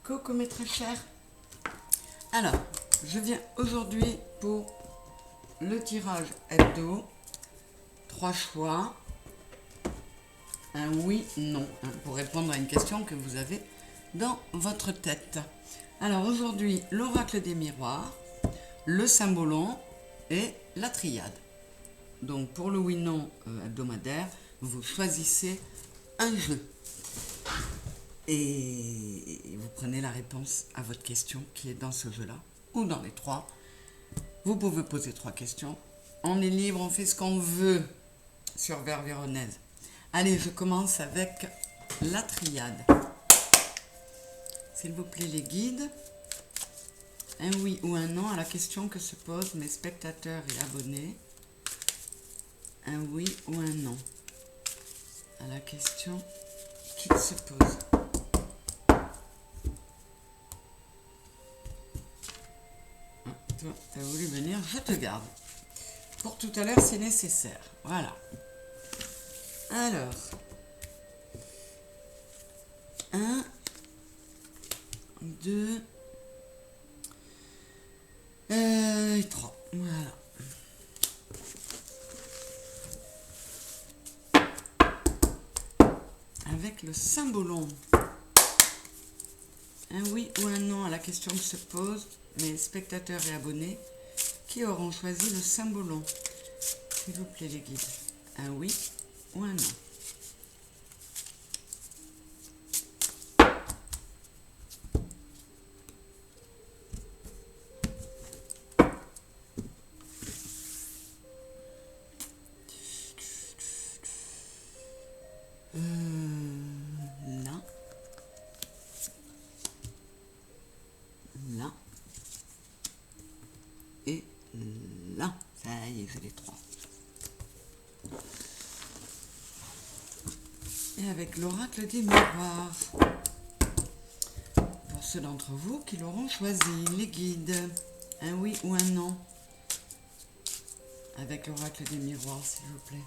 Coucou mes très chers. Alors, je viens aujourd'hui pour le tirage hebdo. 3 choix. Un oui, non, pour répondre à une question que vous avez dans votre tête. Alors aujourd'hui, l'oracle des miroirs, le symbolon et la triade. Donc pour le oui-non hebdomadaire, vous choisissez un jeu. Et vous prenez la réponse à votre question qui est dans ce jeu-là, ou dans les 3. Vous pouvez poser 3 questions. On est libre, on fait ce qu'on veut sur Vert Véronèse. Allez, je commence avec la triade. S'il vous plaît, les guides. Un oui ou un non à la question que se posent mes spectateurs et abonnés. Un oui ou un non à la question qu'ils se posent. Toi, tu as voulu venir, je te garde. Pour tout à l'heure, c'est nécessaire. Voilà. Alors. 1, 2 et 3. Voilà. Avec le symbolon. Un oui ou un non à la question que se posent mes spectateurs et abonnés qui auront choisi le symbolon. S'il vous plaît les guides. Un oui ou un non. Là. Là. Et là. Ça y est, j'ai les 3. Et avec l'oracle des miroirs. Pour ceux d'entre vous qui l'auront choisi, les guides. Un oui ou un non. Avec l'oracle des miroirs, s'il vous plaît.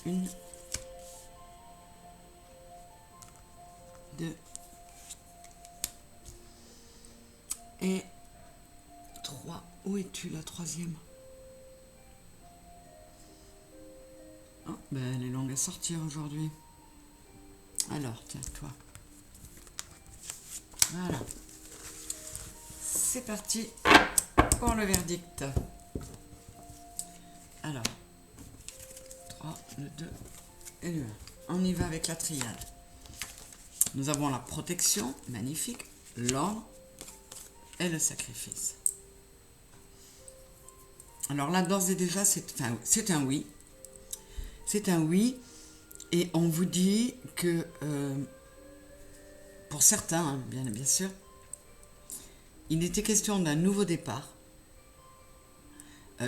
Une, 2 et 3. Où es-tu, la troisième? Oh, ben elle est longue à sortir aujourd'hui. Alors, tiens, toi. Voilà. C'est parti pour le verdict. Alors, 3, le 2 et le 1. On y va avec la triade. Nous avons la protection, magnifique, l'ordre et le sacrifice. Alors là, d'ores et déjà, c'est un oui. C'est un oui. Et on vous dit que, pour certains, hein, bien sûr, il était question d'un nouveau départ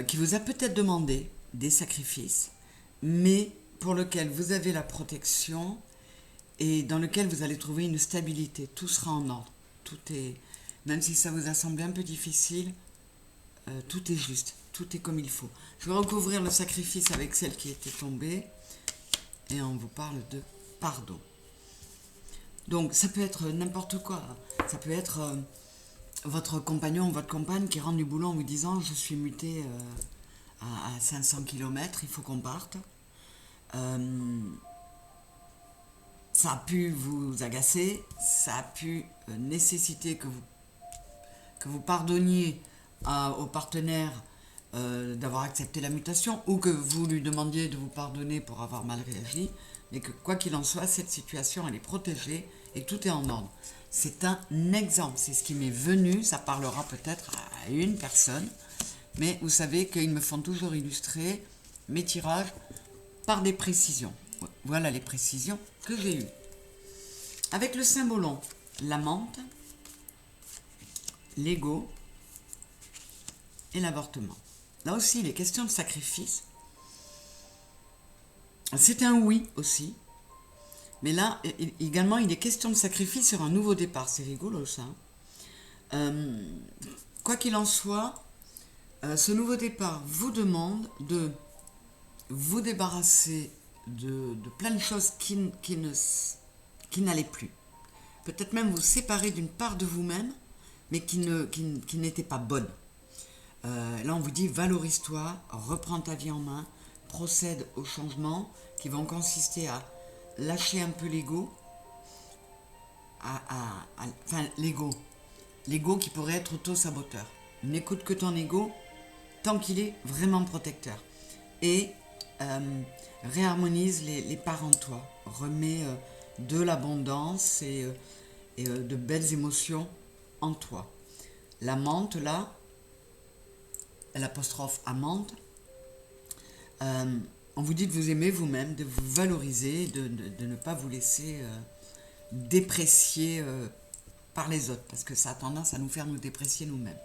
qui vous a peut-être demandé des sacrifices, mais pour lequel vous avez la protection et dans lequel vous allez trouver une stabilité. Tout sera en ordre. Tout est, même si ça vous a semblé un peu difficile, tout est juste. Tout est comme il faut. Je vais recouvrir le sacrifice avec celle qui était tombée et on vous parle de pardon. Donc ça peut être n'importe quoi. Ça peut être votre compagnon ou votre compagne qui rentre du boulot en vous disant je suis muté à 500 km, il faut qu'on parte. Ça a pu vous agacer, ça a pu nécessiter que vous pardonniez au partenaire d'avoir accepté la mutation ou que vous lui demandiez de vous pardonner pour avoir mal réagi, mais que quoi qu'il en soit, cette situation elle est protégée et tout est en ordre. C'est un exemple, c'est ce qui m'est venu, ça parlera peut-être à une personne, mais vous savez qu'ils me font toujours illustrer mes tirages par des précisions. Voilà les précisions que j'ai eues. Avec le symbolon, la menthe, l'ego et l'avortement. Là aussi, les questions de sacrifice. C'est un oui aussi. Mais là, également, il est question de sacrifice sur un nouveau départ. C'est rigolo, ça. Quoi qu'il en soit, Ce nouveau départ vous demande de vous débarrasser de plein de choses qui n'allaient plus. Peut-être même vous séparer d'une part de vous-même, mais qui n'était pas bonne. Là, on vous dit, valorise-toi, reprends ta vie en main, procède aux changements qui vont consister à lâcher un peu l'ego, enfin l'ego qui pourrait être auto-saboteur. N'écoute que ton ego tant qu'il est vraiment protecteur. Et réharmonise les parts en toi, remets de l'abondance et de belles émotions en toi. La menthe là, l'apostrophe amante, on vous dit de vous aimer vous-même, de vous valoriser, de ne pas vous laisser déprécier par les autres, parce que ça a tendance à nous faire nous déprécier nous-mêmes.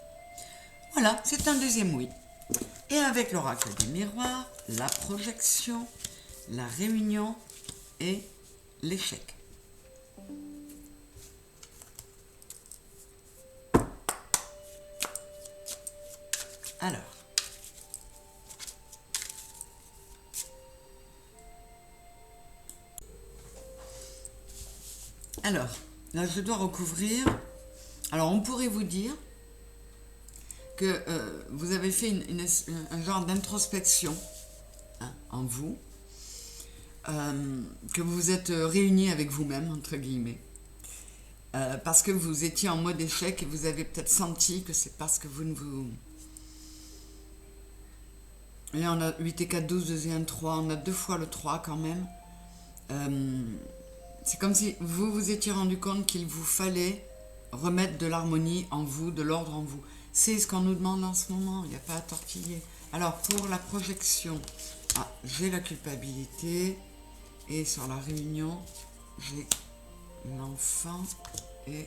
Voilà, c'est un deuxième oui. Et avec l'oracle des miroirs, la projection, la réunion et l'échec. Alors, là je dois recouvrir. Alors on pourrait vous dire que vous avez fait un genre d'introspection en vous, que vous vous êtes réunis avec vous-même, entre guillemets, parce que vous étiez en mode échec et vous avez peut-être senti que c'est parce que vous ne vous... Là on a 8 et 4, 12, 2 et 1, 3, on a 2 fois le 3 quand même. C'est comme si vous vous étiez rendu compte qu'il vous fallait remettre de l'harmonie en vous, de l'ordre en vous. C'est ce qu'on nous demande en ce moment, il n'y a pas à tortiller. Alors pour la projection, j'ai la culpabilité, et sur la réunion, j'ai l'enfant et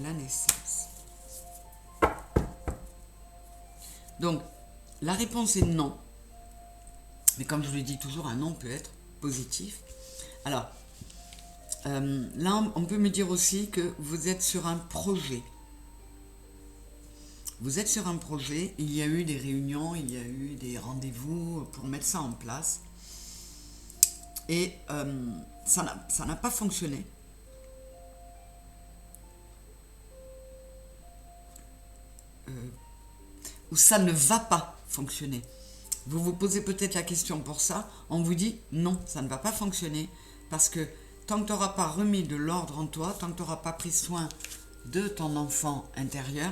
la naissance. Donc la réponse est non, mais comme je le dis toujours, un non peut être positif. Alors là, on peut me dire aussi que vous êtes sur un projet. Vous êtes sur un projet, il y a eu des réunions, il y a eu des rendez-vous pour mettre ça en place. Et ça n'a pas fonctionné. Ou ça ne va pas fonctionner. Vous vous posez peut-être la question pour ça. On vous dit non, ça ne va pas fonctionner. Parce que tant que tu n'auras pas remis de l'ordre en toi, tant que tu n'auras pas pris soin de ton enfant intérieur,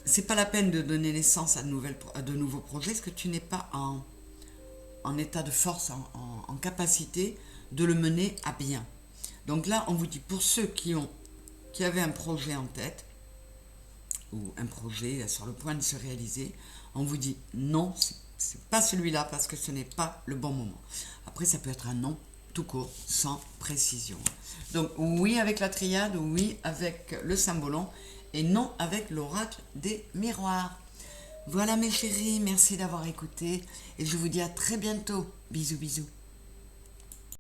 c'est pas la peine de donner naissance à de nouveaux projets, parce que tu n'es pas en état de force, en capacité de le mener à bien. Donc là, on vous dit, pour ceux qui avaient un projet en tête, ou un projet sur le point de se réaliser, on vous dit non, c'est pas celui-là, parce que ce n'est pas le bon moment. Après, ça peut être un non tout court, sans précision. Donc oui avec la triade, oui avec le cymbolon, et non avec l'oracle des miroirs. Voilà mes chéris, merci d'avoir écouté, et je vous dis à très bientôt. Bisous bisous.